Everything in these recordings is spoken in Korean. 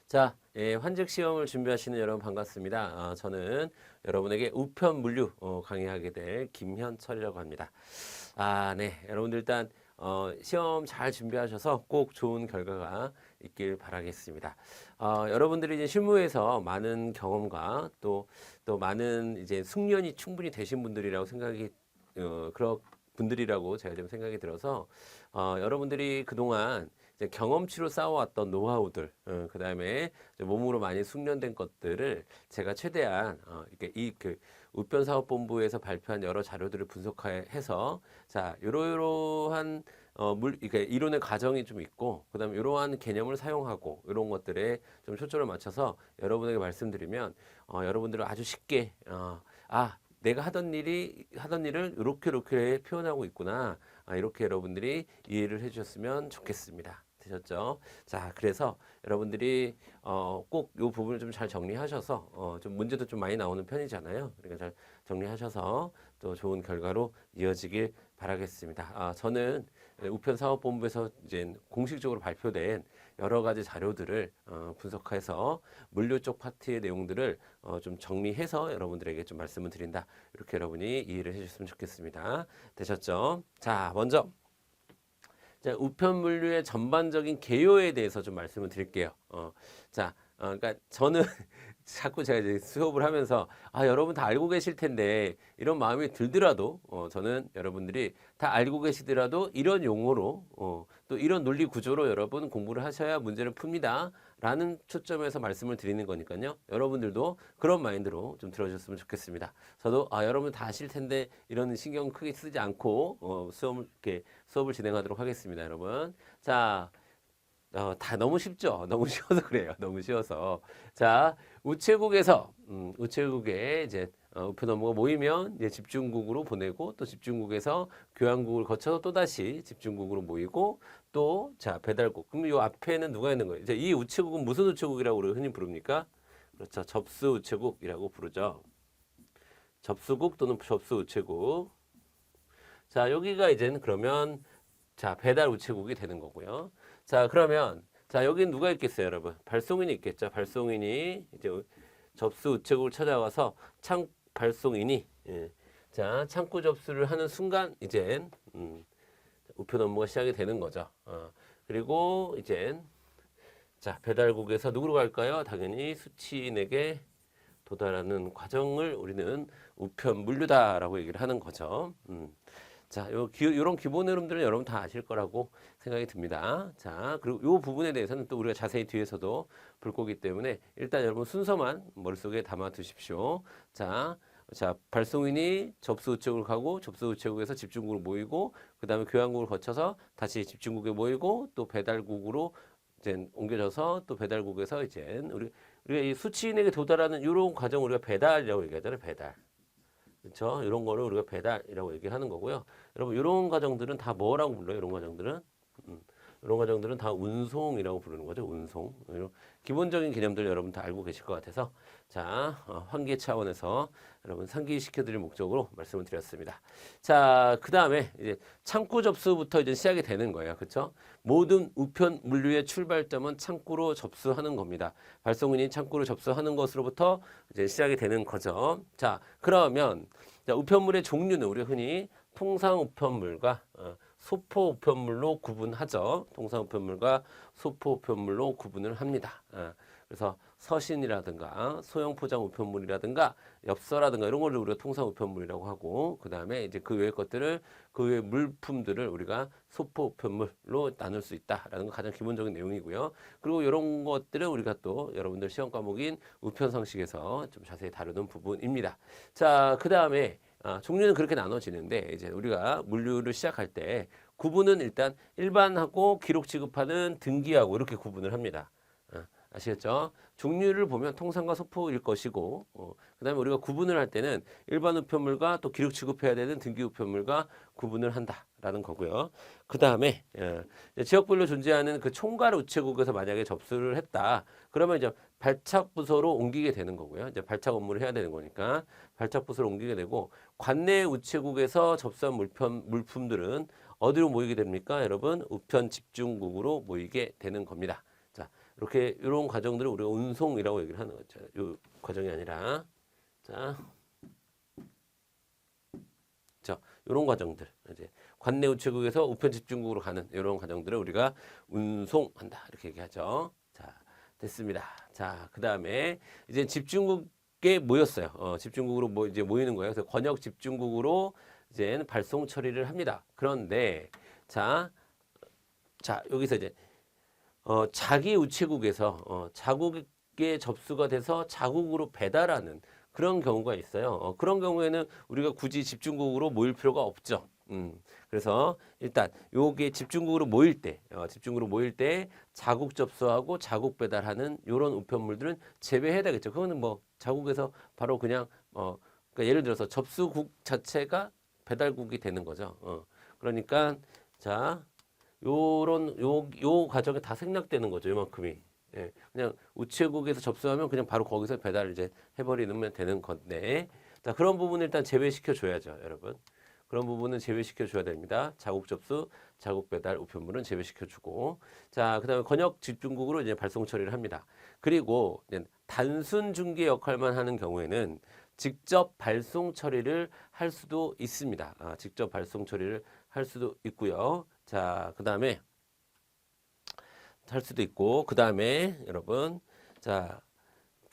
자, 환즉 시험을 준비하시는 여러분 반갑습니다. 저는 여러분에게 우편 물류 강의하게 될 김현철이라고 합니다. 네. 여러분들 일단 시험 잘 준비하셔서 꼭 좋은 결과가 있길 바라겠습니다. 여러분들이 이제 실무에서 많은 경험과 또 많은 이제 숙련이 충분히 되신 분들이라고 생각이 그런 분들이라고 제가 좀 생각이 들어서 여러분들이 그동안 이제 경험치로 쌓아왔던 노하우들, 그 다음에 몸으로 많이 숙련된 것들을 제가 최대한 이렇게 그 우편사업본부에서 발표한 여러 자료들을 분석해서 자 요러요러한 이렇게 이론의 과정이 좀 있고 그다음에 이러한 개념을 사용하고 이런 것들에 좀 초점을 맞춰서 여러분에게 말씀드리면 여러분들은 아주 쉽게 내가 하던 일을 이렇게 표현하고 있구나. 이렇게 여러분들이 이해를 해주셨으면 좋겠습니다. 되셨죠? 자, 그래서 여러분들이 꼭 이 부분을 좀 잘 정리하셔서 좀 문제도 좀 많이 나오는 편이잖아요. 그러니까 잘 정리하셔서 또 좋은 결과로 이어지길 바라겠습니다. 저는 우편사업본부에서 이제 공식적으로 발표된 여러 가지 자료들을 분석해서 물류 쪽 파트의 내용들을 좀 정리해서 여러분들에게 좀 말씀을 드린다. 이렇게 여러분이 이해를 해주셨으면 좋겠습니다. 되셨죠? 자, 먼저 자, 우편 물류의 전반적인 개요에 대해서 좀 말씀을 드릴게요. 그러니까 저는 자꾸 제가 이제 수업을 하면서 여러분 다 알고 계실 텐데 이런 마음이 들더라도 저는 여러분들이 다 알고 계시더라도 이런 용어로 또 이런 논리 구조로 여러분 공부를 하셔야 문제를 풉니다. 라는 초점에서 말씀을 드리는 거니까요. 여러분들도 그런 마인드로 좀 들어주셨으면 좋겠습니다. 저도 여러분 다 아실 텐데 이런 신경 크게 쓰지 않고 수업을 진행하도록 하겠습니다, 여러분. 자, 다 너무 쉽죠? 너무 쉬워서 그래요. 너무 쉬워서. 자, 우체국에 이제 우편 업무가 모이면 이제 집중국으로 보내고 또 집중국에서 교환국을 거쳐서 또다시 집중국으로 모이고 또 자, 배달국. 그럼 이 앞에는 누가 있는 거예요? 이제 이 우체국은 무슨 우체국이라고 우리가 흔히 부릅니까? 그렇죠. 접수 우체국이라고 부르죠. 접수국 또는 접수 우체국. 자, 여기가 이제는 그러면 자, 배달 우체국이 되는 거고요. 자, 그러면 자, 여기는 누가 있겠어요, 여러분? 발송인이 있겠죠. 발송인이 이제 접수 우체국을 찾아가서 발송인이 자, 창구 접수를 하는 순간 이젠 우편 업무가 시작이 되는 거죠. 그리고 이젠 자, 배달국에서 누구로 갈까요? 당연히 수취인에게 도달하는 과정을 우리는 우편 물류다라고 얘기를 하는 거죠. 자, 요런 기본 흐름들은 여러분 다 아실 거라고 생각이 듭니다. 자, 그리고 요 부분에 대해서는 또 우리가 자세히 뒤에서도 볼 거기 때문에 일단 여러분 순서만 머릿속에 담아 두십시오. 자, 발송인이 접수 우체국을 가고 접수 우체국에서 집중국으로 모이고 그 다음에 교환국을 거쳐서 다시 집중국에 모이고 또 배달국으로 이제 옮겨져서 또 배달국에서 이제 우리가 이 수취인에게 도달하는 이런 과정 우리가 배달이라고 얘기하잖아요. 배달. 그렇죠? 이런 거를 우리가 배달이라고 얘기하는 거고요. 여러분 이런 과정들은 다 뭐라고 불러요? 이런 과정들은 이런 과정들은 다 운송이라고 부르는 거죠. 운송. 이런 기본적인 개념들 여러분 다 알고 계실 것 같아서 자, 환기 차원에서 여러분 상기시켜 드릴 목적으로 말씀을 드렸습니다. 자, 그다음에 이제 창구 접수부터 이제 시작이 되는 거예요. 그렇죠? 모든 우편 물류의 출발점은 창구로 접수하는 겁니다. 발송인이 창구로 접수하는 것으로부터 이제 시작이 되는 거죠. 자, 그러면 자, 우편물의 종류는 우리가 흔히 통상 우편물과 소포 우편물로 구분하죠. 통상 우편물과 소포 우편물로 구분을 합니다. 그래서 서신이라든가 소형 포장 우편물이라든가 엽서라든가 이런 걸 우리가 통상 우편물이라고 하고 그 다음에 이제 그 외의 것들을 그 외의 물품들을 우리가 소포 우편물로 나눌 수 있다라는 건 가장 기본적인 내용이고요. 그리고 이런 것들은 우리가 또 여러분들 시험 과목인 우편상식에서 좀 자세히 다루는 부분입니다. 자, 그 다음에 종류는 그렇게 나눠지는데 이제 우리가 물류를 시작할 때 구분은 일단 일반하고 기록 지급하는 등기하고 이렇게 구분을 합니다. 아시겠죠? 종류를 보면 통상과 소포일 것이고 그 다음에 우리가 구분을 할 때는 일반 우편물과 또 기록 지급해야 되는 등기 우편물과 구분을 한다라는 거고요. 그 다음에 지역별로 존재하는 그 총괄 우체국에서 만약에 접수를 했다. 그러면 이제 발착 부서로 옮기게 되는 거고요. 이제 발착 업무를 해야 되는 거니까 발착 부서로 옮기게 되고 관내 우체국에서 접수한 물품들은 어디로 모이게 됩니까? 여러분 우편 집중국으로 모이게 되는 겁니다. 자, 이렇게 이런 과정들을 우리가 운송이라고 얘기를 하는 거죠. 이 과정이 아니라 자, 이런 과정들 이제 관내 우체국에서 우편 집중국으로 가는 이런 과정들을 우리가 운송한다 이렇게 얘기하죠. 자, 됐습니다. 자, 그 다음에 이제 집중국에 모였어요. 집중국으로 이제 모이는 거예요. 그래서 권역 집중국으로 이제 발송 처리를 합니다. 그런데 자 여기서 이제 자기 우체국에서 자국에 접수가 돼서 자국으로 배달하는 그런 경우가 있어요. 그런 경우에는 우리가 굳이 집중국으로 모일 필요가 없죠. 그래서 일단 요게 집중국으로 모일 때 자국 접수하고 자국 배달하는 요런 우편물들은 제외해야 되겠죠. 그거는 뭐 자국에서 바로 그냥 그러니까 예를 들어서 접수국 자체가 배달국이 되는 거죠. 그러니까 자 요 과정에 다 생략되는 거죠. 요만큼이. 예, 그냥 우체국에서 접수하면 그냥 바로 거기서 배달을 이제 해버리면 되는 건데, 자 그런 부분 일단 제외시켜 줘야죠, 여러분. 그런 부분은 제외시켜 줘야 됩니다. 자국 접수, 자국 배달 우편물은 제외시켜 주고, 자 그다음에 권역 집중국으로 이제 발송 처리를 합니다. 그리고 이제 단순 중개 역할만 하는 경우에는 직접 발송 처리를 할 수도 있습니다. 직접 발송 처리를 할 수도 있고요. 자, 그다음에 할 수도 있고, 그다음에 여러분, 자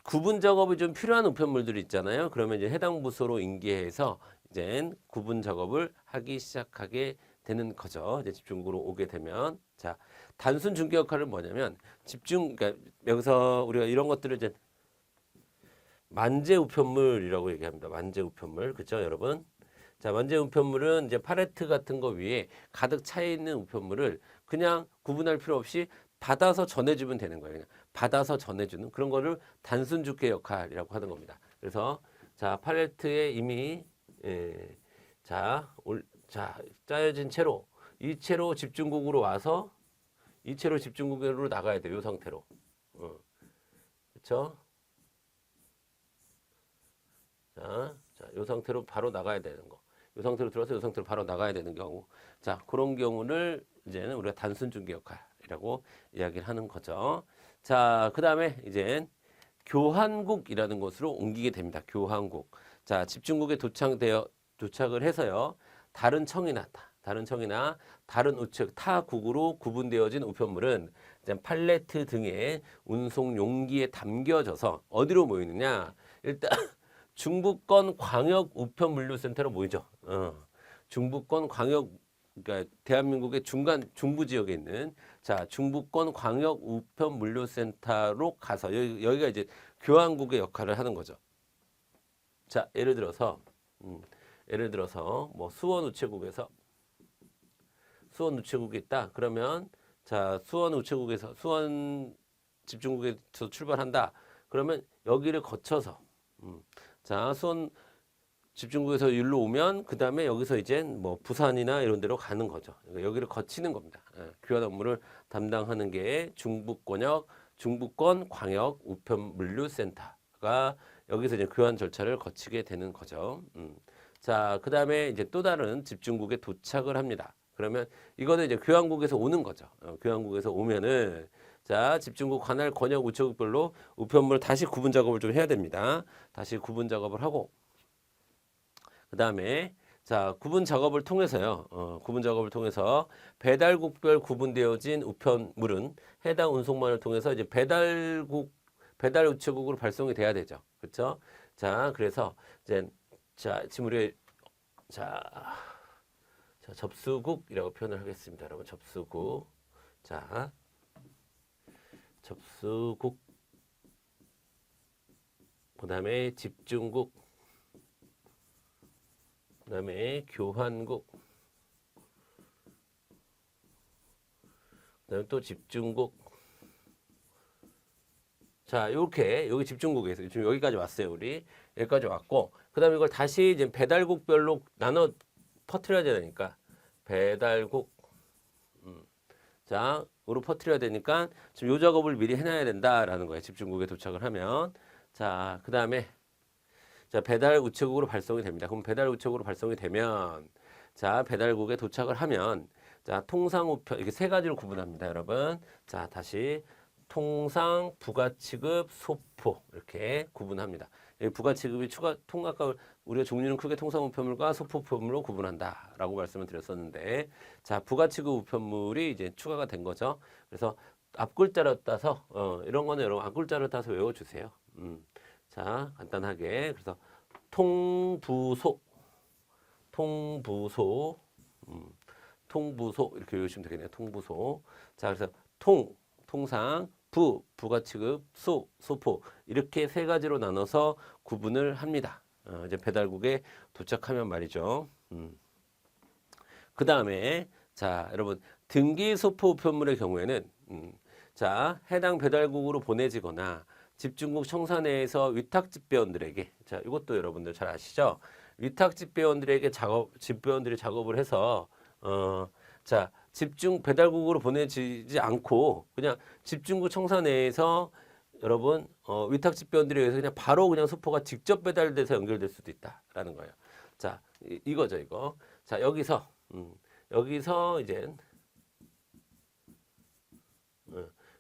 구분 작업이 좀 필요한 우편물들이 있잖아요. 그러면 이제 해당 부서로 인계해서 이제 구분 작업을 하기 시작하게 되는 거죠. 이제 집중국으로 오게 되면, 자 단순 중개 역할은 뭐냐면 그러니까 여기서 우리가 이런 것들을 이제 만재 우편물이라고 얘기합니다. 만재 우편물, 그죠, 여러분? 자, 만재 우편물은 이제 팔레트 같은 거 위에 가득 차 있는 우편물을 그냥 구분할 필요 없이 받아서 전해주면 되는 거예요. 그냥 받아서 전해주는 그런 거를 단순 중개 역할이라고 하는 겁니다. 그래서 자, 팔레트에 이미 자 짜여진 채로 이 채로 집중국으로 와서 이 채로 집중국으로 나가야 돼요. 이 상태로. 그렇죠? 이 상태로 바로 나가야 되는 거. 이 상태로 들어서 이 상태로 바로 나가야 되는 경우. 자, 그런 경우를 이제는 우리가 단순 중개 역할이라고 이야기를 하는 거죠. 자, 그 다음에 이제 교환국이라는 곳으로 옮기게 됩니다. 교환국. 자, 집중국에 도착을 해서요. 다른 청이나 다른 우측 타국으로 구분되어진 우편물은 팔레트 등의 운송 용기에 담겨져서 어디로 모이느냐? 일단 중부권 광역 우편 물류센터로 모이죠. 중부권 광역, 그러니까 대한민국의 중부 지역에 있는 자 중부권 광역 우편 물류센터로 가서 여기가 이제 교환국의 역할을 하는 거죠. 자 예를 들어서 뭐 수원 우체국이 있다. 그러면 자 수원 우체국에서 수원 집중국에서 출발한다. 그러면 여기를 거쳐서 자, 수원 집중국에서 일로 오면 그 다음에 여기서 이제 뭐 부산이나 이런 데로 가는 거죠. 여기를 거치는 겁니다. 교환 업무를 담당하는 게 중부권 광역 우편 물류센터가 여기서 이제 교환 절차를 거치게 되는 거죠. 자, 그 다음에 이제 또 다른 집중국에 도착을 합니다. 그러면 이거는 이제 교환국에서 오는 거죠. 교환국에서 오면은 자, 집중국 관할 권역 우체국별로 우편물 다시 구분 작업을 좀 해야 됩니다. 다시 구분 작업을 하고 그 다음에 자 구분 작업을 통해서요. 구분 작업을 통해서 배달국별 구분되어진 우편물은 해당 운송만을 통해서 이제 배달 우체국으로 발송이 돼야 되죠. 그렇죠? 자 그래서 이제 자 지금 우리 자 접수국이라고 표현을 하겠습니다. 여러분 접수국 자 접수국 그 다음에 집중국 그 다음에 교환국 그 다음에 또 집중국 자 이렇게 여기 집중국에서 지금 여기까지 왔어요. 우리 여기까지 왔고 그 다음에 이걸 다시 이제 배달국별로 나눠 퍼뜨려야 되니까 배달국 자 으로 퍼뜨려야 되니까 지금 요 작업을 미리 해놔야 된다라는 거예요. 집중국에 도착을 하면 자 그 다음에 자 배달 우체국으로 발송이 됩니다. 그럼 배달 우체국으로 발송이 되면 자 배달국에 도착을 하면 자 통상 우편 이렇게 세 가지로 구분합니다, 여러분. 자 다시 통상, 부가취급, 소포 이렇게 구분합니다. 부가취급이 추가 통각값을 우리가 종류는 크게 통상 우편물과 소포 우편물로 구분한다라고 말씀을 드렸었는데, 자 부가취급 우편물이 이제 추가가 된 거죠. 그래서 앞글자를 따서 이런 거는 여러분 앞글자를 따서 외워주세요. 자 간단하게 그래서 통부소, 통부소, 통부소 이렇게 외우시면 되겠네요. 통부소. 자 그래서 통상, 부가취급, 소포 이렇게 세 가지로 나눠서 구분을 합니다. 이제 배달국에 도착하면 말이죠. 그 다음에 자 여러분 등기 소포 우편물의 경우에는 자 해당 배달국으로 보내지거나 집중국 청사 내에서 위탁 집배원들에게, 자 이것도 여러분들 잘 아시죠? 위탁 집배원들에게 집배원들이 작업을 해서 자 집중 배달국으로 보내지지 않고 그냥 집중국 청사 내에서 여러분 위탁 집배원들에 의해서 그냥 바로 그냥 소포가 직접 배달돼서 연결될 수도 있다라는 거예요. 자 이거죠 이거. 자 여기서 이제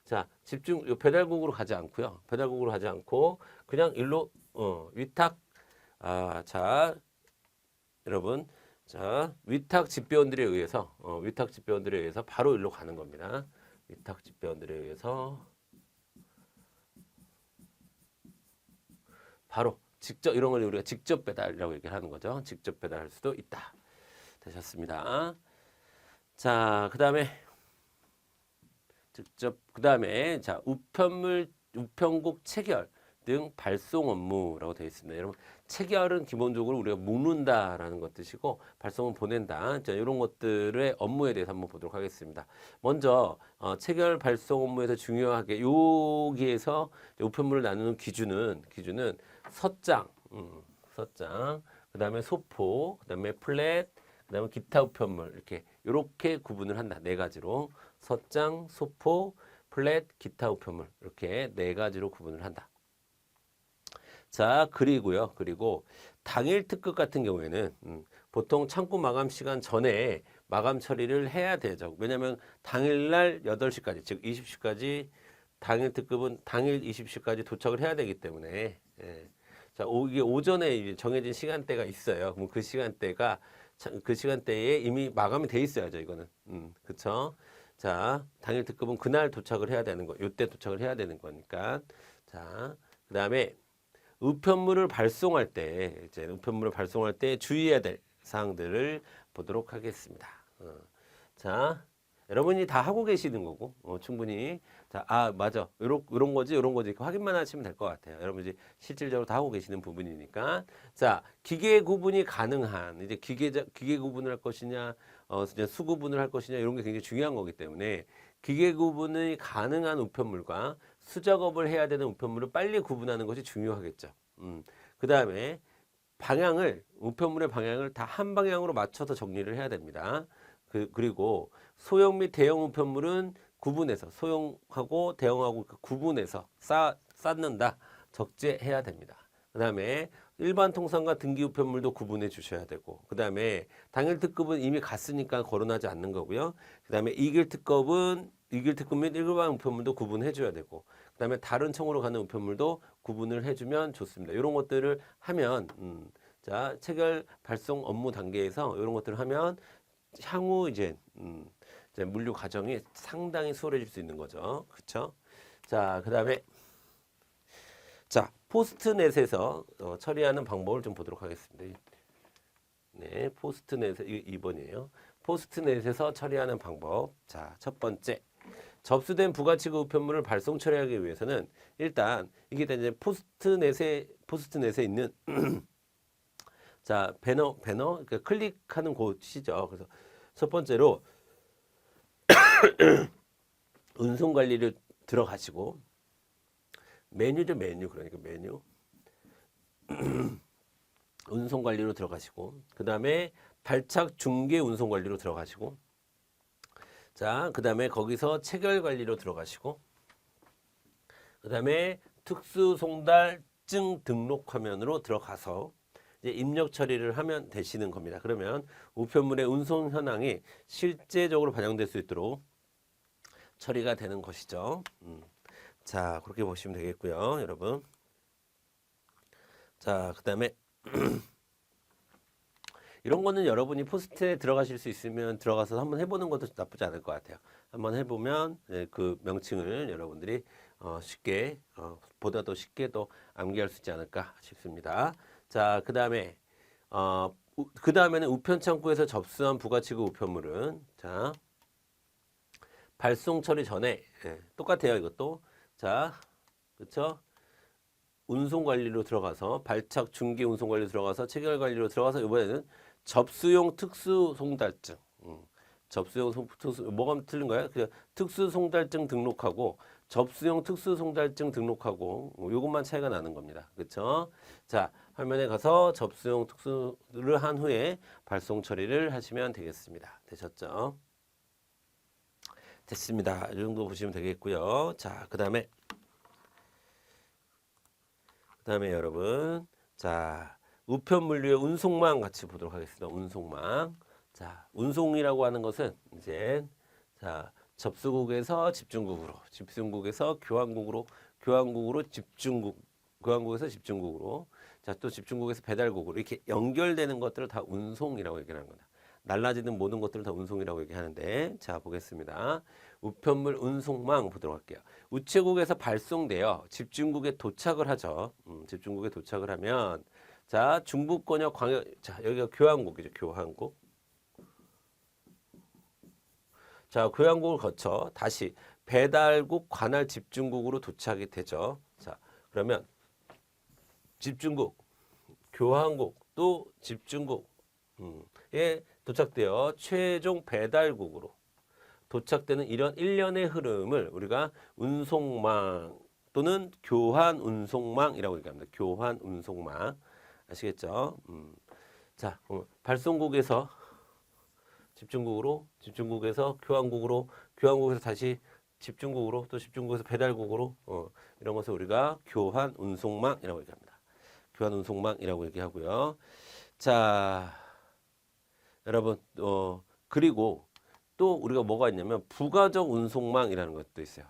자 집중 배달국으로 가지 않고요. 배달국으로 가지 않고 그냥 일로 위탁 자 여러분 자 위탁 집배원들에 의해서 위탁 집배원들에 의해서 바로 일로 가는 겁니다. 위탁 집배원들에 의해서 바로 직접 이런 걸 우리가 직접 배달이라고 얘기를 하는 거죠. 직접 배달할 수도 있다. 되셨습니다. 자 그다음에 자 우편국 체결 등 발송 업무라고 되어 있습니다. 여러분 체결은 기본적으로 우리가 묶는다라는 것 뜻이고 발송은 보낸다. 자 이런 것들의 업무에 대해서 한번 보도록 하겠습니다. 먼저 체결 발송 업무에서 중요하게 여기에서 우편물을 나누는 기준은 서장, 그다음에 소포, 그다음에 플랫, 그다음에 기타 우편물 이렇게 구분을 한다. 네 가지로 서장, 소포, 플랫, 기타 우편물 이렇게 네 가지로 구분을 한다. 자 그리고 당일 특급 같은 경우에는 보통 창구 마감 시간 전에 마감 처리를 해야 되죠. 왜냐하면 당일날 8시까지 즉 20시까지 당일 특급은 당일 20시까지 도착을 해야 되기 때문에 자 이게 오전에 이제 정해진 시간대가 있어요. 그럼 그 시간대에 이미 마감이 돼 있어야죠. 이거는 그쵸? 자 당일 특급은 그날 도착을 해야 되는 거, 이때 도착을 해야 되는 거니까. 자 그다음에 우편물을 발송할 때 주의해야 될 사항들을 보도록 하겠습니다. 자, 여러분이 다 하고 계시는 거고 충분히 자, 맞아. 요런 거지 이렇게 확인만 하시면 될 것 같아요. 여러분이 실질적으로 다 하고 계시는 부분이니까. 자, 기계 구분이 가능한 이제 기계 구분을 할 것이냐, 수 구분을 할 것이냐 이런 게 굉장히 중요한 거기 때문에 기계 구분이 가능한 우편물과 수작업을 해야 되는 우편물을 빨리 구분하는 것이 중요하겠죠. 그 다음에 우편물의 방향을 다 한 방향으로 맞춰서 정리를 해야 됩니다. 그리고 소형 및 대형 우편물은 구분해서 소형하고 대형하고 구분해서 쌓는다. 적재해야 됩니다. 그 다음에 일반 통상과 등기 우편물도 구분해 주셔야 되고, 그 다음에 당일 특급은 이미 갔으니까 거론하지 않는 거고요. 그 다음에 이길 특급 및 일반 우편물도 구분해 줘야 되고, 그 다음에 다른 청으로 가는 우편물도 구분을 해주면 좋습니다. 이런 것들을 하면 자 체결 발송 업무 단계에서 이런 것들을 하면 향후 이제 물류 과정이 상당히 수월해질 수 있는 거죠. 그렇죠? 자 그다음에 자 포스트넷에서 처리하는 방법을 좀 보도록 하겠습니다. 네, 포스트넷 2번이에요. 포스트넷에서 처리하는 방법. 자, 첫 번째. 접수된 부가취급 우편물을 발송 처리하기 위해서는 일단 이게 이제 포스트넷에 있는 자, 배너 그러니까 클릭하는 곳이죠. 그래서 첫 번째로 운송 관리를 들어가시고 메뉴죠, 그러니까 메뉴. 운송 관리로 들어가시고 그다음에 발착 중개 운송 관리로 들어가시고 자, 그다음에 거기서 체결 관리로 들어가시고 그다음에 특수 송달증 등록 화면으로 들어가서 이제 입력 처리를 하면 되시는 겁니다. 그러면 우편물의 운송 현황이 실제적으로 반영될 수 있도록 처리가 되는 것이죠. 자, 그렇게 보시면 되겠고요, 여러분. 자, 그다음에 이런 거는 여러분이 포스트에 들어가실 수 있으면 들어가서 한번 해보는 것도 나쁘지 않을 것 같아요. 한번 해보면 그 명칭을 여러분들이 쉽게 보다 더 쉽게 또 암기할 수 있지 않을까 싶습니다. 자, 그 다음에는 우편 창구에서 접수한 부가치급 우편물은 자 발송 처리 전에 똑같아요. 이것도 자 그렇죠? 운송 관리로 들어가서 발착 중개 운송 관리로 들어가서 체결 관리로 들어가서 이번에는 접수용 특수 송달증. 접수용 특수 뭐가 틀린 거야? 그냥 특수 송달증 등록하고 접수용 특수 송달증 등록하고 요것만 차이가 나는 겁니다. 그렇죠? 자, 화면에 가서 접수용 특수를 한 후에 발송 처리를 하시면 되겠습니다. 되셨죠? 됐습니다. 이 정도 보시면 되겠고요. 자, 그다음에 여러분, 자, 우편 물류의 운송망 같이 보도록 하겠습니다. 운송망. 자, 운송이라고 하는 것은 이제 자, 접수국에서 집중국으로, 집중국에서 교환국으로, 교환국으로 집중국, 교환국에서 집중국으로, 자, 또 집중국에서 배달국으로 이렇게 연결되는 것들을 다 운송이라고 얘기하는 겁니다. 날라지는 모든 것들을 다 운송이라고 얘기하는데, 자, 보겠습니다. 우편물 운송망 보도록 할게요. 우체국에서 발송되어 집중국에 도착을 하죠. 집중국에 도착을 하면 자 중부권역 광역 자 여기가 교환국이죠. 교환국. 자 교환국을 거쳐 다시 배달국 관할 집중국으로 도착이 되죠. 자 그러면 집중국, 교환국 또 집중국에 도착되어 최종 배달국으로 도착되는 이런 일련의 흐름을 우리가 운송망 또는 교환 운송망이라고 얘기합니다. 교환 운송망 아시겠죠? 자, 발송국에서 집중국으로, 집중국에서 교환국으로, 교환국에서 다시 집중국으로, 또 집중국에서 배달국으로 이런 것을 우리가 교환 운송망이라고 얘기합니다. 교환 운송망이라고 얘기하고요. 자, 여러분, 그리고 또 우리가 뭐가 있냐면 부가적 운송망이라는 것도 있어요.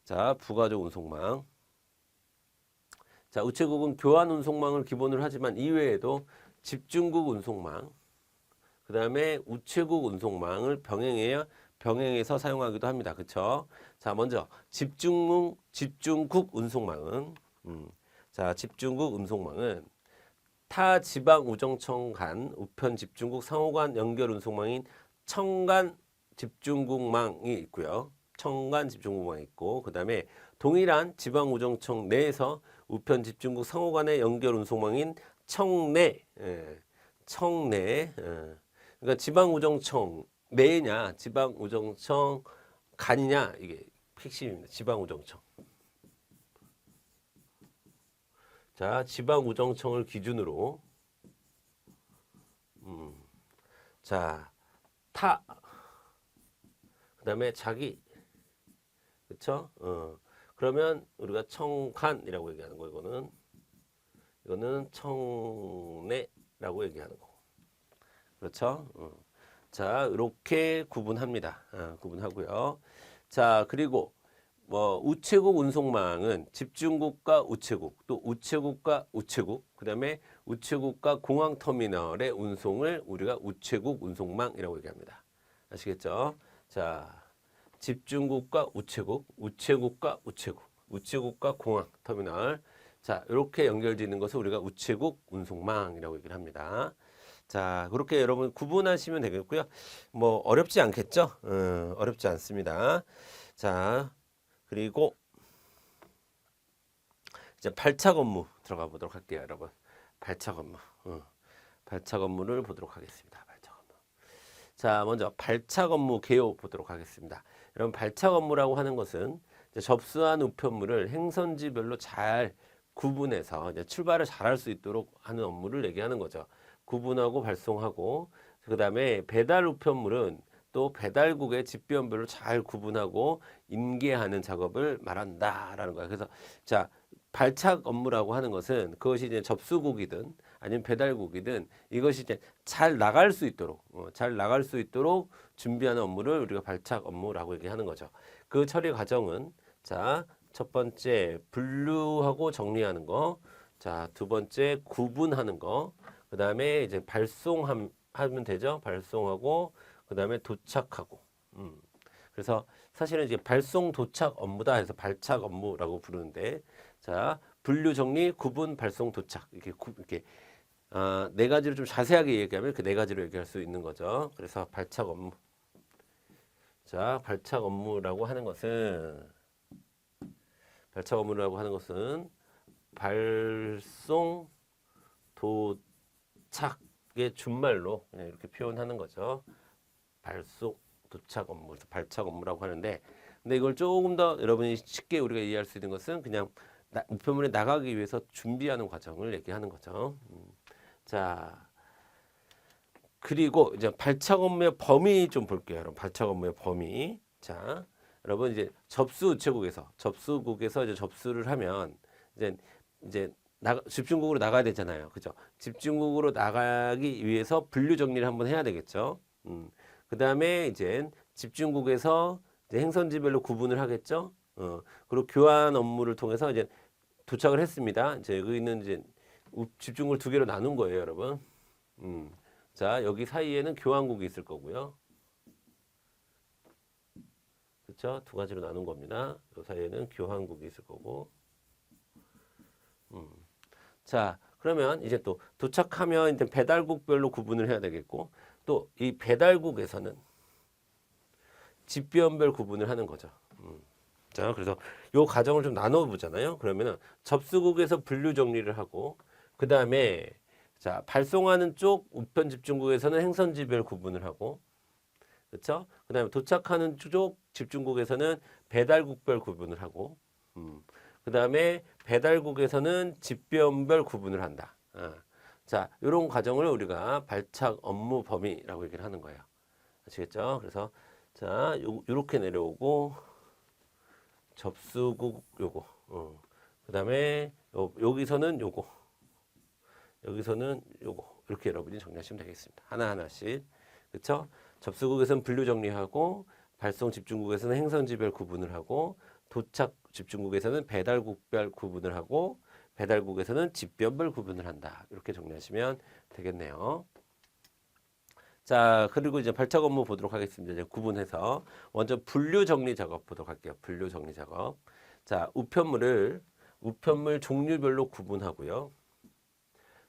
자, 부가적 운송망. 자, 우체국은 교환 운송망을 기본으로 하지만 이외에도 집중국 운송망, 그 다음에 우체국 운송망을 병행해서 사용하기도 합니다. 그렇죠? 자, 먼저 집중국 운송망은 자, 집중국 운송망은 타 지방 우정청 간 우편 집중국 상호간 연결 운송망인 청간 집중국망이 있고요. 청간 집중국망이 있고 그다음에 동일한 지방 우정청 내에서 우편 집중국 상호간의 연결 운송망인 청내, 청내. 그러니까 지방 우정청 내냐, 지방 우정청 간이냐 이게 핵심입니다. 지방 우정청. 자, 지방 우정청을 기준으로 자, 그다음에 자기 그렇죠? 그러면 우리가 청간이라고 얘기하는 거 이거는 청내라고 얘기하는 거. 그렇죠? 자, 이렇게 구분합니다. 구분하고요. 자, 그리고 우체국 운송망은 집중국과 우체국, 또 우체국과 우체국, 그다음에 우체국과 공항터미널의 운송을 우리가 우체국 운송망이라고 얘기합니다. 아시겠죠? 자, 집중국과 우체국, 우체국과 우체국, 우체국과 공항터미널. 자, 이렇게 연결되는 것을 우리가 우체국 운송망이라고 얘기를 합니다. 자, 그렇게 여러분 구분하시면 되겠고요. 뭐 어렵지 않겠죠? 어렵지 않습니다. 자, 그리고 이제 발착 업무 들어가 보도록 할게요, 여러분. 발착 업무. 발착 업무를 보도록 하겠습니다. 발착 업무. 자, 먼저 발착 업무 개요 보도록 하겠습니다. 여러분, 발착 업무라고 하는 것은 이제 접수한 우편물을 행선지별로 잘 구분해서 이제 출발을 잘할 수 있도록 하는 업무를 얘기하는 거죠. 구분하고 발송하고 그다음에 배달 우편물은 또 배달국의 집변별로 잘 구분하고 임계하는 작업을 말한다라는 거야. 그래서 자 발착 업무라고 하는 것은 그것이 이제 접수국이든 아니면 배달국이든 이것이 이제 잘 나갈 수 있도록 준비하는 업무를 우리가 발착 업무라고 얘기하는 거죠. 그 처리 과정은 자 첫 번째 분류하고 정리하는 거. 자, 두 번째 구분하는 거. 그다음에 이제 발송하면 되죠. 발송하고 그다음에 도착하고. 그래서 사실은 이제 발송 도착 업무다 해서 발착 업무라고 부르는데, 자, 분류 정리 구분 발송 도착 이렇게 네 가지로 좀 자세하게 얘기하면 그 네 가지로 얘기할 수 있는 거죠. 그래서 발착 업무. 자, 발착 업무라고 하는 것은 발송 도착의 준말로 그냥 이렇게 표현하는 거죠. 발송 도착 업무, 그래서 발착 업무라고 하는데, 근데 이걸 조금 더 여러분이 쉽게 우리가 이해할 수 있는 것은 그냥 우편물에 나가기 위해서 준비하는 과정을 얘기하는 거죠. 자, 그리고 이제 발착 업무의 범위 좀 볼게요. 여러분, 발착 업무의 범위. 자, 여러분 이제 접수국에서 이제 접수를 하면 이제 집중국으로 나가야 되잖아요. 그죠? 집중국으로 나가기 위해서 분류 정리를 한번 해야 되겠죠. 그다음에 이제 집중국에서 이제 행선지별로 구분을 하겠죠. 그리고 교환 업무를 통해서 이제 도착을 했습니다. 이제 여기 있는 이제 집중국을 두 개로 나눈 거예요, 여러분. 자, 여기 사이에는 교환국이 있을 거고요. 그렇죠? 두 가지로 나눈 겁니다. 이 사이에는 교환국이 있을 거고. 자, 그러면 이제 또 도착하면 이제 배달국별로 구분을 해야 되겠고, 또 이 배달국에서는 집변별 구분을 하는 거죠. 자, 그래서 요 과정을 좀 나눠 보잖아요. 그러면은 접수국에서 분류 정리를 하고, 그 다음에 자, 발송하는 쪽 우편 집중국에서는 행선지별 구분을 하고, 그렇죠? 그 다음에 도착하는 쪽 집중국에서는 배달국별 구분을 하고, 그 다음에 배달국에서는 집변별 구분을 한다. 자, 이런 과정을 우리가 발착 업무 범위라고 얘기를 하는 거예요. 아시겠죠? 그래서 자, 요렇게 내려오고 접수국 요거. 그 다음에 여기서는 요거. 여기서는 요거. 이렇게 여러분이 정리하시면 되겠습니다. 하나하나씩. 그렇죠? 접수국에서는 분류 정리하고, 발송 집중국에서는 행선지별 구분을 하고, 도착 집중국에서는 배달국별 구분을 하고, 배달국에서는 집변별 구분을 한다. 이렇게 정리하시면 되겠네요. 자, 그리고 이제 발착 업무 보도록 하겠습니다. 이제 구분해서 먼저 분류 정리 작업 보도록 할게요. 분류 정리 작업. 자, 우편물 종류별로 구분하고요.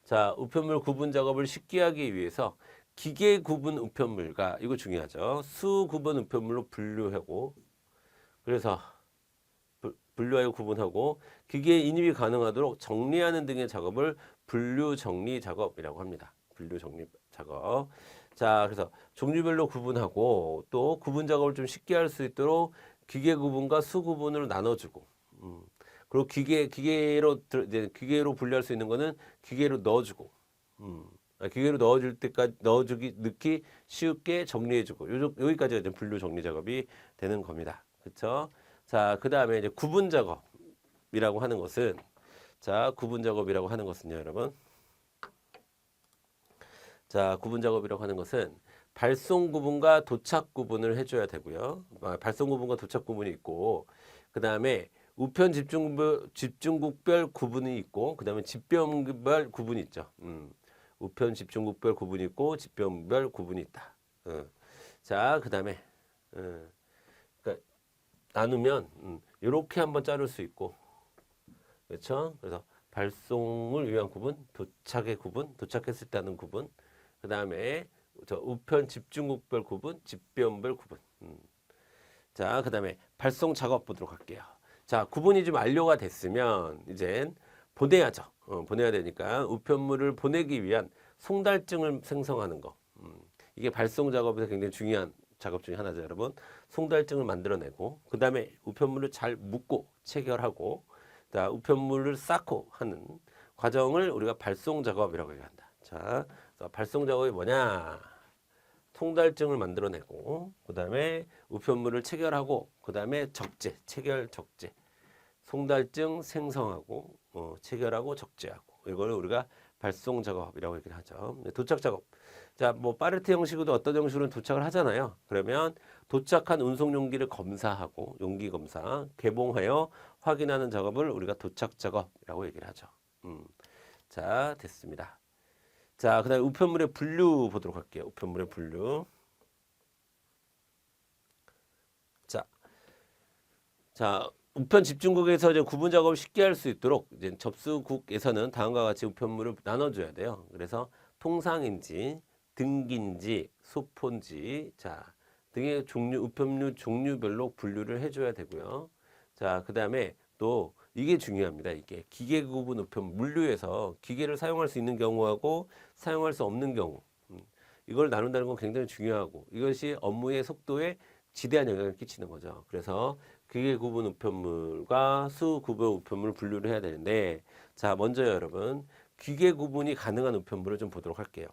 자, 우편물 구분 작업을 쉽게 하기 위해서 기계 구분 우편물과, 이거 중요하죠. 수 구분 우편물로 분류하고, 그래서 분류하여 구분하고 기계에 인입이 가능하도록 정리하는 등의 작업을 분류 정리 작업이라고 합니다. 분류 정리 작업. 자, 그래서 종류별로 구분하고, 또 구분 작업을 좀 쉽게 할 수 있도록 기계 구분과 수 구분으로 나눠주고, 그리고 기계로 분류할 수 있는 거는 기계로 넣어주고, 기계로 넣어줄 때까지 넣기 쉽게 정리해주고, 여기까지가 이제 분류 정리 작업이 되는 겁니다. 그렇죠? 자, 그 다음에 이제 구분 작업이라고 하는 것은, 자, 구분 작업이라고 하는 것은요, 여러분. 자, 구분 작업이라고 하는 것은 발송 구분과 도착 구분을 해줘야 되고요. 발송 구분과 도착 구분이 있고, 그 다음에 우편 집중국별 구분이 있고, 그 다음에 집변별 구분이 있죠. 우편 집중국별 구분이 있고, 집변별 구분이 있다. 자, 그 다음에 그러니까 나누면 이렇게 한번 자를 수 있고, 그렇죠? 그래서 발송을 위한 구분, 도착의 구분, 도착했을 때 하는 구분, 그 다음에 우편 집중국별 구분, 집변별 구분. 자, 그 다음에 발송 작업 보도록 할게요. 자, 구분이 좀 완료가 됐으면 이제 보내야죠. 보내야 되니까 우편물을 보내기 위한 송달증을 생성하는 거. 이게 발송 작업에서 굉장히 중요한 작업 중에 하나죠, 여러분. 송달증을 만들어내고, 그 다음에 우편물을 잘 묶고 체결하고, 우편물을 쌓고 하는 과정을 우리가 발송 작업이라고 얘기한다. 자, 발송 작업이 뭐냐? 송달증을 만들어내고, 그 다음에 우편물을 체결하고, 그 다음에 체결 적재. 송달증 생성하고, 체결하고 적재하고. 이걸 우리가 발송 작업이라고 얘기를 하죠. 도착 작업. 자, 뭐 파레트 형식으로 어떤 형식으로는 도착을 하잖아요. 그러면 도착한 운송 용기를 검사하고 용기 검사, 개봉하여 확인하는 작업을 우리가 도착 작업이라고 얘기를 하죠. 자, 됐습니다. 자, 그다음에 우편물의 분류 보도록 할게요. 우편물의 분류. 자, 우편 집중국에서 이제 구분 작업을 쉽게 할 수 있도록 이제 접수국에서는 다음과 같이 우편물을 나눠줘야 돼요. 그래서 통상인지, 등기인지, 소포인지, 자 등의 종류, 우편물 종류별로 분류를 해줘야 되고요. 자, 그 다음에 또 이게 중요합니다. 이게 기계 구분 우편물, 물류에서 기계를 사용할 수 있는 경우하고 사용할 수 없는 경우, 이걸 나눈다는 건 굉장히 중요하고 이것이 업무의 속도에 지대한 영향을 끼치는 거죠. 그래서 기계 구분 우편물과 수 구분 우편물 분류를 해야 되는데, 자, 먼저 여러분 기계 구분이 가능한 우편물을 좀 보도록 할게요.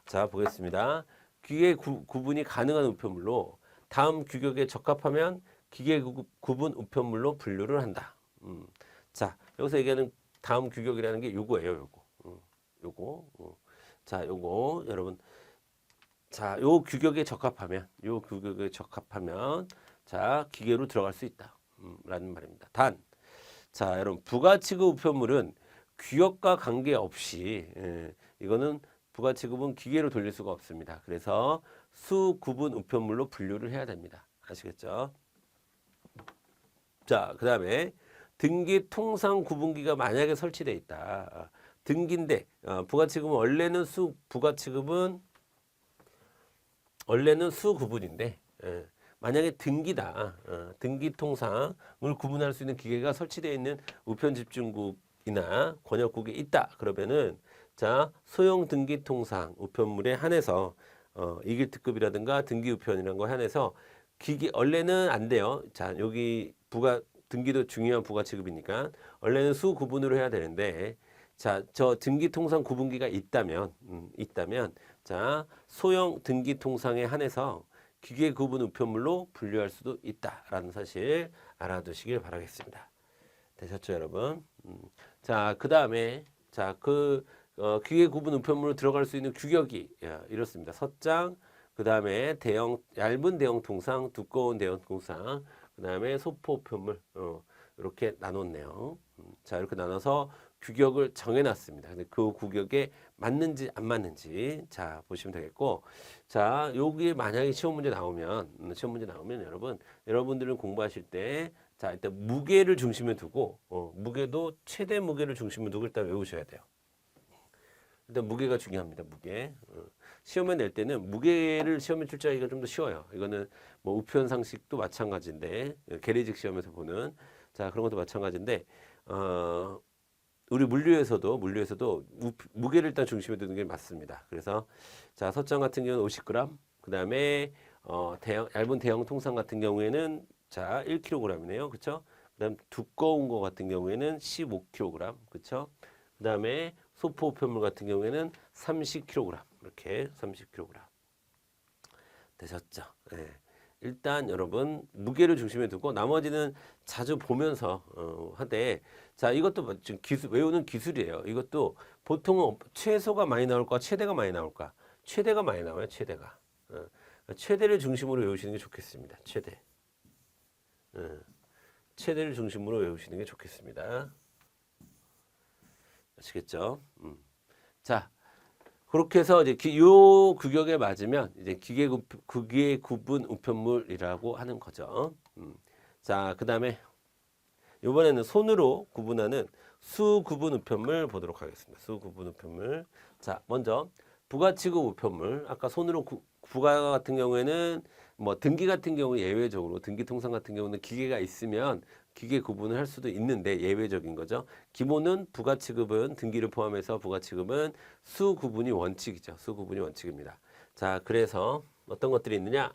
자, 보겠습니다. 기계 구분이 가능한 우편물로 다음 규격에 적합하면 기계 구분 우편물로 분류를 한다. 자, 여기서 얘기하는 다음 규격이라는 게 요거예요. 요거. 요거. 자, 요거 여러분. 자, 요 규격에 적합하면 자, 기계로 들어갈 수 있다. 라는 말입니다. 단, 자, 여러분 부가취급 우편물은 규격과 관계없이 이거는 부가취급은 기계로 돌릴 수가 없습니다. 그래서 수구분 우편물로 분류를 해야 됩니다. 아시겠죠? 자, 그 다음에 등기 통상 구분기가 만약에 설치되어 있다. 등기인데 부가취급은 원래는 수구분인데 만약에 등기다. 등기 통상을 구분할 수 있는 기계가 설치되어 있는 우편 집중국이나 권역국에 있다. 그러면은 자, 소형 등기 통상 우편물에 한해서 2길 특급이라든가 등기 우편이라는 거에 한해서 기계 원래는 안 돼요. 자, 여기 등기도 중요한 부가 취급이니까 원래는 수 구분으로 해야 되는데, 자, 저 등기 통상 구분기가 있다면 자, 소형 등기 통상에 한해서 기계 구분 우편물로 분류할 수도 있다라는 사실 알아두시길 바라겠습니다. 되셨죠, 여러분? 자, 그 다음에 자, 기계 구분 우편물로 들어갈 수 있는 규격이 이렇습니다. 섰장, 그 다음에 얇은 대형 통상, 두꺼운 대형 통상, 그 다음에 소포 우편물 이렇게 나눴네요. 자, 이렇게 나눠서 규격을 정해놨습니다. 근데 그 규격에 맞는지 안 맞는지 자 보시면 되겠고, 자 여기 만약에 시험 문제 나오면 여러분들은 공부하실 때 자 일단 무게를 중심에 두고 무게도 최대 무게를 중심에 두고 일단 외우셔야 돼요. 일단 무게가 중요합니다. 무게. 시험에 낼 때는 무게를 시험에 출제하기가 좀 더 쉬워요. 이거는 뭐 우편 상식도 마찬가지인데 계리직 시험에서 보는 자 그런 것도 마찬가지인데 우리 물류에서도 무게를 일단 중심에 두는 게 맞습니다. 그래서 자 섰장 같은 경우는 50g, 그 다음에 얇은 대형 통상 같은 경우에는 자 1kg이네요, 그렇죠? 그다음 두꺼운 거 같은 경우에는 15kg, 그렇죠? 그 다음에 소포 우편물 같은 경우에는 30kg, 이렇게 30kg 되셨죠? 네. 일단 여러분 무게를 중심에 두고 나머지는 자주 보면서 하되, 자 이것도 지금 외우는 기술이에요. 이것도 보통은 최소가 많이 나올까 최대가 많이 나올까? 최대가 많이 나와요. 최대를 중심으로 외우시는 게 좋겠습니다. 최대를 중심으로 외우시는 게 좋겠습니다. 아시겠죠? 자 그렇게 해서 이제 요 규격에 맞으면 이제 기계 구분 우편물이라고 하는 거죠. 자, 그다음에 이번에는 손으로 구분하는 수 구분 우편물 보도록 하겠습니다. 수 구분 우편물. 자, 먼저 부가취급 우편물. 아까 손으로 부가 같은 경우에는 뭐 등기 같은 경우 예외적으로 등기 통상 같은 경우는 기계가 있으면 기계 구분을 할 수도 있는데 예외적인 거죠. 기본은 부가취급은 등기를 포함해서 부가취급은 수 구분이 원칙이죠. 수 구분이 원칙입니다. 자, 그래서 어떤 것들이 있느냐?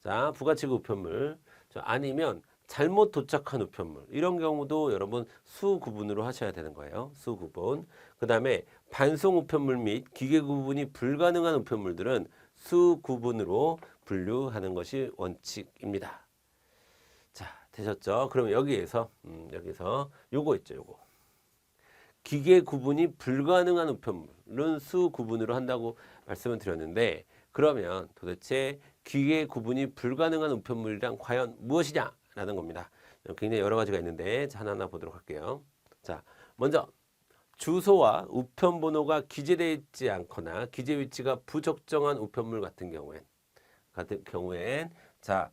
자, 부가취급 우편물. 아니면 잘못 도착한 우편물. 이런 경우도 여러분 수 구분으로 하셔야 되는 거예요. 수 구분. 그 다음에 반송 우편물 및 기계 구분이 불가능한 우편물들은 수 구분으로 분류하는 것이 원칙입니다. 자, 되셨죠? 그럼 여기에서 요거 있죠, 요거. 기계 구분이 불가능한 우편물은 수 구분으로 한다고 말씀을 드렸는데, 그러면 도대체 기계 구분이 불가능한 우편물이란 과연 무엇이냐라는 겁니다. 굉장히 여러 가지가 있는데 하나하나 보도록 할게요. 자, 먼저 주소와 우편 번호가 기재되어 있지 않거나 기재 위치가 부적정한 우편물 같은 경우엔 자,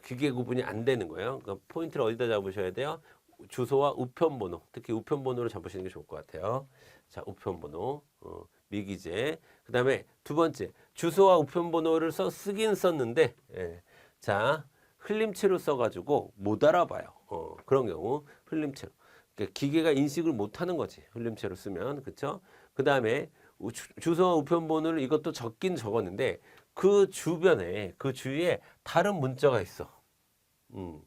기계 구분이 안 되는 거예요. 그러니까 포인트를 어디다 잡으셔야 돼요? 주소와 우편 번호, 특히 우편 번호를 잡으시는 게 좋을 것 같아요. 자, 우편 번호, 미기재. 그 다음에 두 번째, 주소와 우편 번호를 쓰긴 썼는데, 예. 자, 흘림체로 써가지고 못 알아봐요. 그런 경우 흘림체로. 그러니까 기계가 인식을 못하는 거지. 흘림체로 쓰면, 그렇죠? 그 다음에 주소와 우편 번호를 이것도 적긴 적었는데 그 주변에 그 주위에 다른 문자가 있어. 응?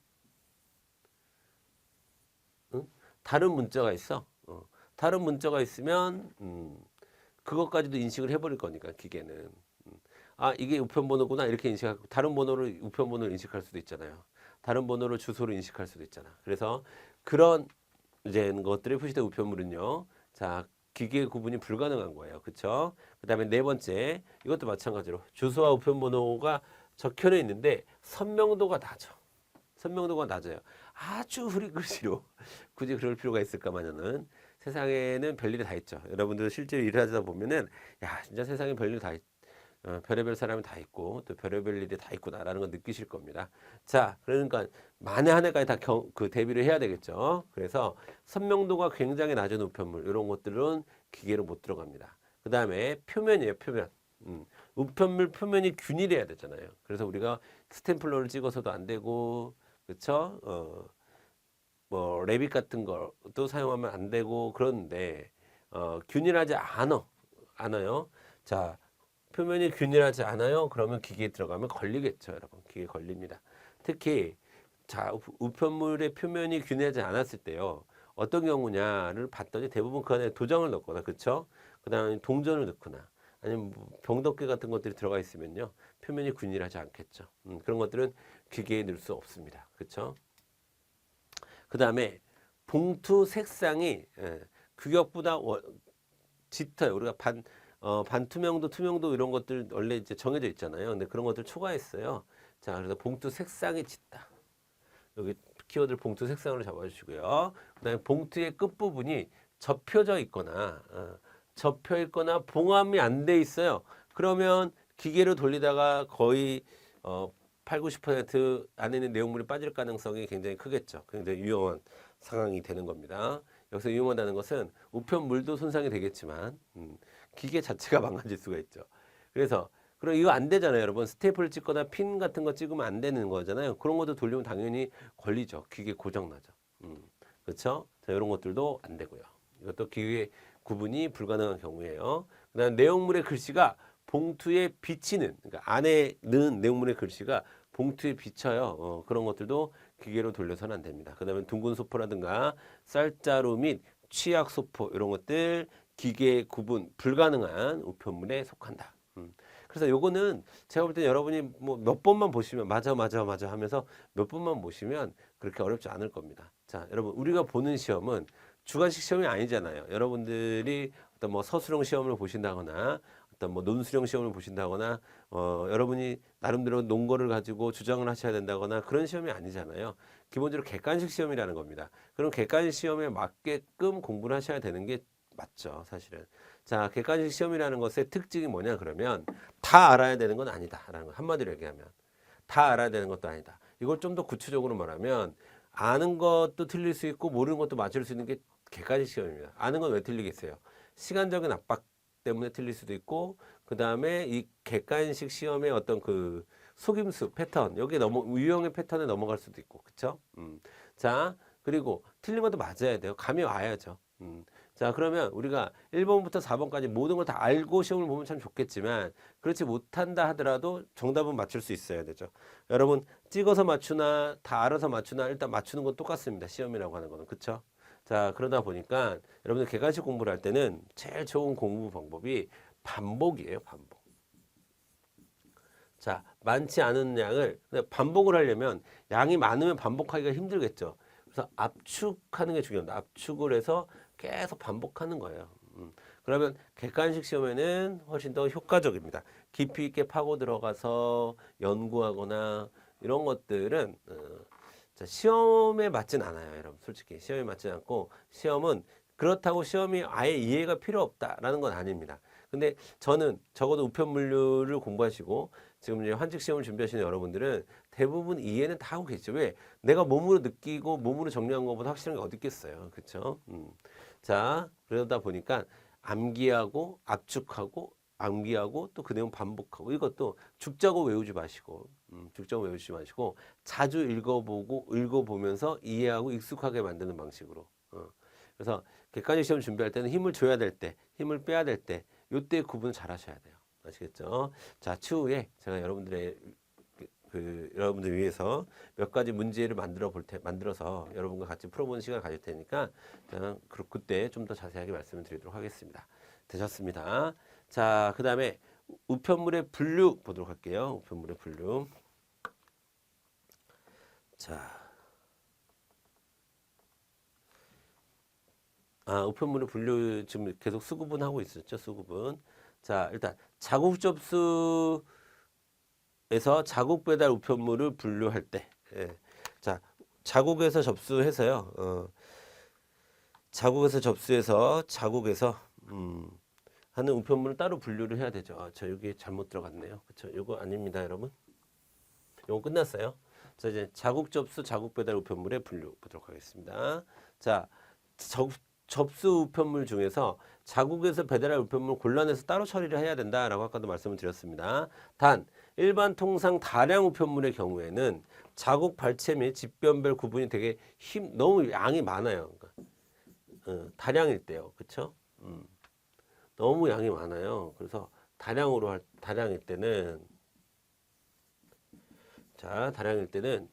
다른 문자가 있어. 다른 문자가 있으면 그것까지도 인식을 해버릴 거니까 기계는. 이게 우편번호구나 이렇게 인식하고 다른 번호를 우편번호를 인식할 수도 있잖아요. 다른 번호를 주소로 인식할 수도 있잖아. 그래서 그런 이제 것들이 표시된 우편물은요. 자, 기계 구분이 불가능한 거예요. 그렇죠? 그다음에 네 번째 이것도 마찬가지로 주소와 우편번호가 적혀져 있는데 선명도가 낮아. 선명도가 낮아요. 아주 흐린 글씨로 굳이 그럴 필요가 있을까마는 세상에는 별일이 다 있죠. 여러분들 실제로 일을 하다 보면은 야 진짜 세상에 별일 다 있. 별의별 사람이 다 있고 또 별의별 일이 다 있구나라는 걸 느끼실 겁니다. 자, 그러니까 만에 하나까지 다 대비를 해야 되겠죠. 그래서 선명도가 굉장히 낮은 우편물 이런 것들은 기계로 못 들어갑니다. 그 다음에 표면이에요, 표면. 우편물 표면이 균일해야 되잖아요. 그래서 우리가 스탬플러를 찍어서도 안 되고, 그렇죠? 뭐 레빗 같은 것도 사용하면 안 되고 그러는데 균일하지 않아요. 자. 표면이 균일하지 않아요? 그러면 기계에 들어가면 걸리겠죠, 여러분. 기계에 걸립니다. 특히 자 우편물의 표면이 균일하지 않았을 때요. 어떤 경우냐를 봤더니 대부분 그 안에 도장을 넣거나 그렇죠? 그다음에 동전을 넣거나 아니면 뭐 병덮개 같은 것들이 들어가 있으면요. 표면이 균일하지 않겠죠. 그런 것들은 기계에 넣을 수 없습니다. 그렇죠? 그다음에 봉투 색상이 규격보다 짙어요. 우리가 반투명도, 투명도 이런 것들 원래 이제 정해져 있잖아요. 근데 그런 것들 초과했어요. 자, 그래서 봉투 색상이 짙다. 여기 키워드 봉투 색상으로 잡아주시고요. 그다음에 봉투의 끝부분이 접혀 있거나 봉합이 안 돼 있어요. 그러면 기계로 돌리다가 거의 8, 90% 안에 있는 내용물이 빠질 가능성이 굉장히 크겠죠. 굉장히 위험한 상황이 되는 겁니다. 여기서 위험하다는 것은 우편물도 손상이 되겠지만 기계 자체가 망가질 수가 있죠. 그래서 그럼 이거 안 되잖아요, 여러분. 스테이플을 찍거나 핀 같은 거 찍으면 안 되는 거잖아요. 그런 것도 돌리면 당연히 걸리죠. 기계 고장 나죠. 그렇죠? 자, 이런 것들도 안 되고요. 이것도 기계 구분이 불가능한 경우예요. 그다음 내용물의 글씨가 봉투에 비치는, 그러니까 안에 넣은 내용물의 글씨가 봉투에 비쳐요. 그런 것들도 기계로 돌려서는 안 됩니다. 그다음에 둥근 소포라든가 쌀자루 및 취약 소포 이런 것들 기계 구분 불가능한 우편물에 속한다. 그래서 요거는 제가 볼 때 여러분이 뭐 몇 번만 보시면 맞아 하면서 몇 번만 보시면 그렇게 어렵지 않을 겁니다. 자, 여러분 우리가 보는 시험은 주관식 시험이 아니잖아요. 여러분들이 어떤 뭐 서술형 시험을 보신다거나 어떤 뭐 논술형 시험을 보신다거나 여러분이 나름대로 논거를 가지고 주장을 하셔야 된다거나 그런 시험이 아니잖아요. 기본적으로 객관식 시험이라는 겁니다. 그럼 객관식 시험에 맞게끔 공부를 하셔야 되는 게 맞죠, 사실은. 자, 객관식 시험이라는 것의 특징이 뭐냐 그러면 다 알아야 되는 건 아니다라는 거. 한마디로 얘기하면 다 알아야 되는 것도 아니다. 이걸 좀 더 구체적으로 말하면 아는 것도 틀릴 수 있고 모르는 것도 맞을 수 있는 게 객관식 시험입니다. 아는 건 왜 틀리겠어요? 시간적인 압박 때문에 틀릴 수도 있고 그 다음에 이 객관식 시험의 어떤 그 속임수 패턴 여기에 유형의 패턴에 넘어갈 수도 있고 그쵸? 자 그리고 틀린 것도 맞아야 돼요. 감이 와야죠. 자 그러면 우리가 1번부터 4번까지 모든 걸 다 알고 시험을 보면 참 좋겠지만 그렇지 못한다 하더라도 정답은 맞출 수 있어야 되죠. 여러분 찍어서 맞추나 다 알아서 맞추나 일단 맞추는 건 똑같습니다. 시험이라고 하는 거는 그쵸? 자 그러다 보니까 여러분들 객관식 공부를 할 때는 제일 좋은 공부 방법이 반복이에요. 반복. 자 많지 않은 양을 반복을 하려면 양이 많으면 반복하기가 힘들겠죠. 그래서 압축하는 게 중요합니다. 압축을 해서 계속 반복하는 거예요. 그러면 객관식 시험에는 훨씬 더 효과적입니다. 깊이 있게 파고 들어가서 연구하거나 이런 것들은 자, 시험에 맞진 않아요, 여러분. 솔직히 시험에 맞진 않고 시험은 그렇다고 시험이 아예 이해가 필요 없다라는 건 아닙니다. 근데 저는 적어도 우편물류를 공부하시고 지금 이제 환직 시험을 준비하시는 여러분들은 대부분 이해는 다 하고 계시죠. 왜? 내가 몸으로 느끼고 몸으로 정리한 것보다 확실한 게 어디 있겠어요. 그렇죠? 자, 그러다 보니까 암기하고 압축하고 암기하고 또 그 내용 반복하고 이것도 죽자고 외우지 마시고 죽자고 외우지 마시고 자주 읽어보면서 이해하고 익숙하게 만드는 방식으로 그래서 객관식 시험 준비할 때는 힘을 줘야 될 때, 힘을 빼야 될 때, 요때 구분을 잘 하셔야 돼요. 아시겠죠? 자, 추후에 제가 여러분들 위해서 몇 가지 문제를 만들어서 여러분과 같이 풀어보는 시간을 가질 테니까 그때 좀 더 자세하게 말씀을 드리도록 하겠습니다. 되셨습니다. 자, 그 다음에 우편물의 분류 보도록 할게요. 우편물의 분류. 자. 우편물의 분류 지금 계속 수구분하고 있었죠. 수구분. 자, 일단 자국 접수에서 자국 배달 우편물을 분류할 때, 자, 자국에서 접수해서요. 자국에서 접수해서 자국에서 하는 우편물은 따로 분류를 해야 되죠. 저 여기 잘못 들어갔네요. 그렇죠? 이거 아닙니다, 여러분. 이거 끝났어요. 자, 이제 자국 접수, 자국 배달 우편물의 분류 보도록 하겠습니다. 자, 접수 우편물 중에서 자국에서 배달할 우편물 골라내서 따로 처리를 해야 된다라고 아까도 말씀을 드렸습니다. 단 일반 통상 다량 우편물의 경우에는 자국 발체 및 집변별 구분이 되게 너무 양이 많아요. 그러니까, 다량일 때요, 그렇죠? 너무 양이 많아요. 그래서 다량일 때는 자 다량일 때는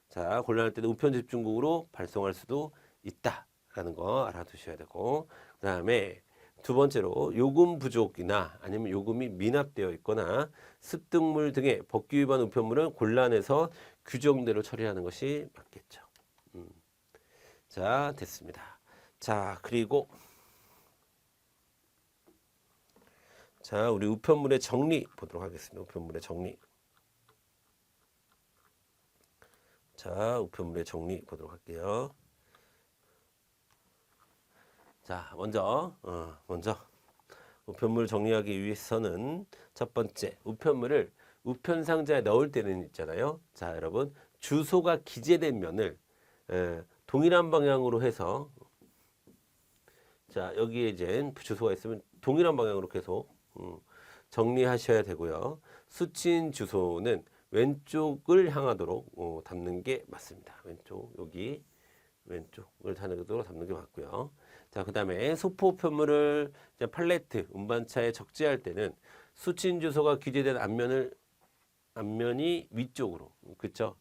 자 곤란할 때는 우편 집중국으로 발송할 수도 있다라는 거 알아두셔야 되고 그 다음에 두 번째로 요금 부족이나 아니면 요금이 미납되어 있거나 습득물 등의 법규 위반 우편물은 곤란해서 규정대로 처리하는 것이 맞겠죠. 자, 됐습니다. 자, 그리고 자, 우리 우편물의 정리 보도록 하겠습니다. 우편물의 정리. 자, 우편물의 정리 보도록 할게요. 자, 먼저 우편물 정리하기 위해서는 첫 번째 우편물을 우편 상자에 넣을 때는 있잖아요. 자, 여러분 주소가 기재된 면을 동일한 방향으로 해서 자 여기에 이제 주소가 있으면 동일한 방향으로 계속 정리하셔야 되고요. 수취인 주소는 왼쪽을 향하도록 담는 게 맞습니다. 왼쪽 여기 왼쪽을 향하도록 담는 게 맞고요. 자, 그 다음에 소포 우편물을 팔레트, 운반차에 적재할 때는 수취인 주소가 기재된 앞면이 위쪽으로, 그쵸?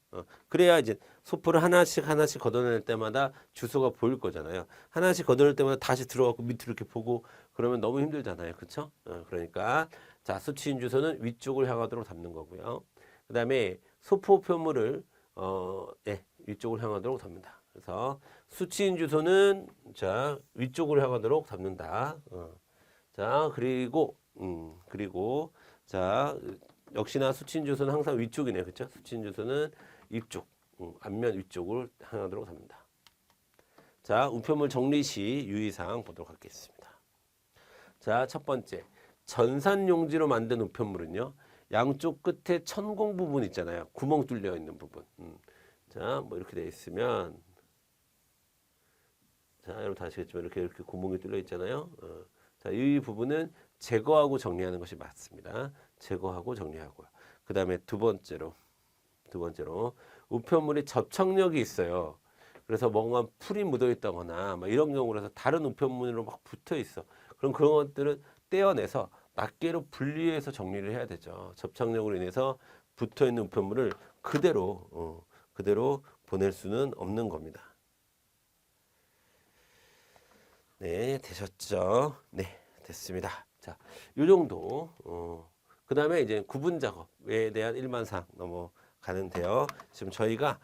그래야 이제 소포를 하나씩 걷어낼 때마다 주소가 보일 거잖아요. 하나씩 걷어낼 때마다 다시 들어가고 밑으로 이렇게 보고 그러면 너무 힘들잖아요. 그쵸? 그러니까 자, 수취인 주소는 위쪽을 향하도록 담는 거고요. 그 다음에 소포 우편물을 위쪽을 향하도록 담는다. 그래서 수취인 주소는 자 위쪽으로 향하도록 담는다. 자 그리고 자 역시나 수취인 주소는 항상 위쪽이네요, 그렇죠? 수취인 주소는 위쪽 앞면 위쪽을 향하도록 담는다. 자 우편물 정리 시 유의사항 보도록 하겠습니다. 자 첫 번째 전산 용지로 만든 우편물은요 양쪽 끝에 천공 부분 있잖아요, 구멍 뚫려 있는 부분. 자 뭐 이렇게 돼 있으면 자, 여러분 다 아시겠지만 이렇게 구멍이 뚫려 있잖아요. 자, 이 부분은 제거하고 정리하는 것이 맞습니다. 제거하고 정리하고요. 그 다음에 두 번째로 우편물이 접착력이 있어요. 그래서 뭔가 풀이 묻어 있다거나 막 이런 경우라서 다른 우편물로 막 붙어 있어. 그럼 그런 것들은 떼어내서 낱개로 분리해서 정리를 해야 되죠. 접착력으로 인해서 붙어 있는 우편물을 그대로 보낼 수는 없는 겁니다. 네, 되셨죠? 네, 됐습니다. 자, 요 정도. 그 다음에 이제 구분 작업에 대한 일반사항 넘어가는데요. 지금 저희가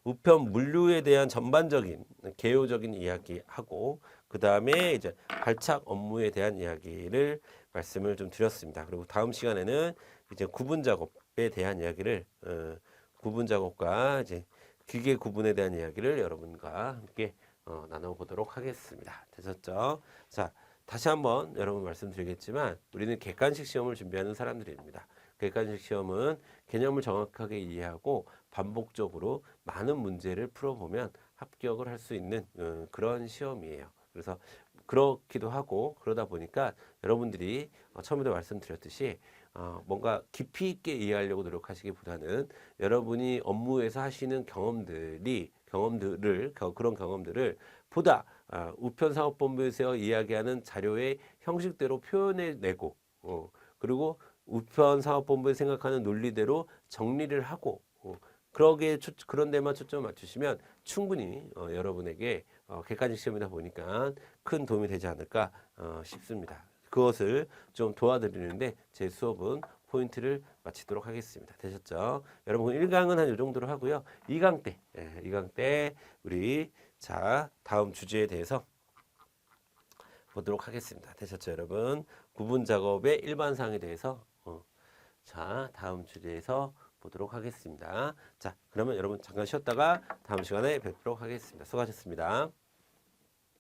우편 물류에 대한 전반적인 개요적인 이야기하고 그 다음에 이제 발착 업무에 대한 이야기를 말씀을 좀 드렸습니다. 그리고 다음 시간에는 이제 구분 작업에 대한 이야기를 구분 작업과 이제 기계 구분에 대한 이야기를 여러분과 함께 나눠보도록 하겠습니다. 되셨죠? 자, 다시 한번 여러분 말씀드리겠지만 우리는 객관식 시험을 준비하는 사람들입니다. 객관식 시험은 개념을 정확하게 이해하고 반복적으로 많은 문제를 풀어보면 합격을 할 수 있는 그런 시험이에요. 그래서 그렇기도 하고 그러다 보니까 여러분들이 처음에도 말씀드렸듯이 뭔가 깊이 있게 이해하려고 노력하시기보다는 여러분이 업무에서 하시는 그런 경험들을 보다 우편사업본부에서 이야기하는 자료의 형식대로 표현해내고 그리고 우편사업본부에 생각하는 논리대로 정리를 하고 그런 데만 초점을 맞추시면 충분히 여러분에게 객관식 시험이다 보니까 큰 도움이 되지 않을까 싶습니다. 그것을 좀 도와드리는데 제 수업은 포인트를 마치도록 하겠습니다. 되셨죠? 여러분 1강은 한 이 정도로 하고요. 2강 때 우리 자 다음 주제에 대해서 보도록 하겠습니다. 되셨죠, 여러분? 구분 작업의 일반 사항에 대해서 자 다음 주제에서 보도록 하겠습니다. 자, 그러면 여러분 잠깐 쉬었다가 다음 시간에 뵙도록 하겠습니다. 수고하셨습니다.